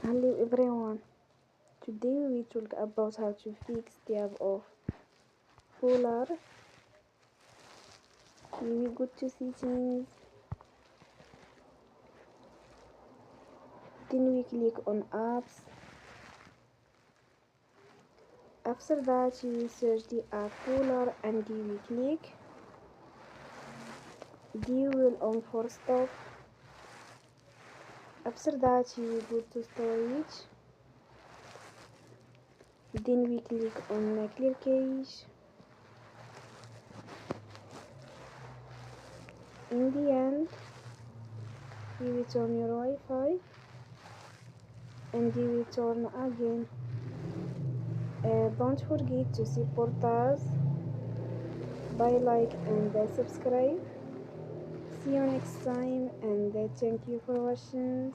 Hello everyone. Today we talk about how to fix the app of Polarr. We go to settings, then we click on apps. After that we search the app Polarr and we click. We will on for stop. After that we go to storage. Then we click on clear cache. In the end, we return your Wi-Fi and we return again. Don't forget to support us by like and subscribe. See you next time and thank you for watching.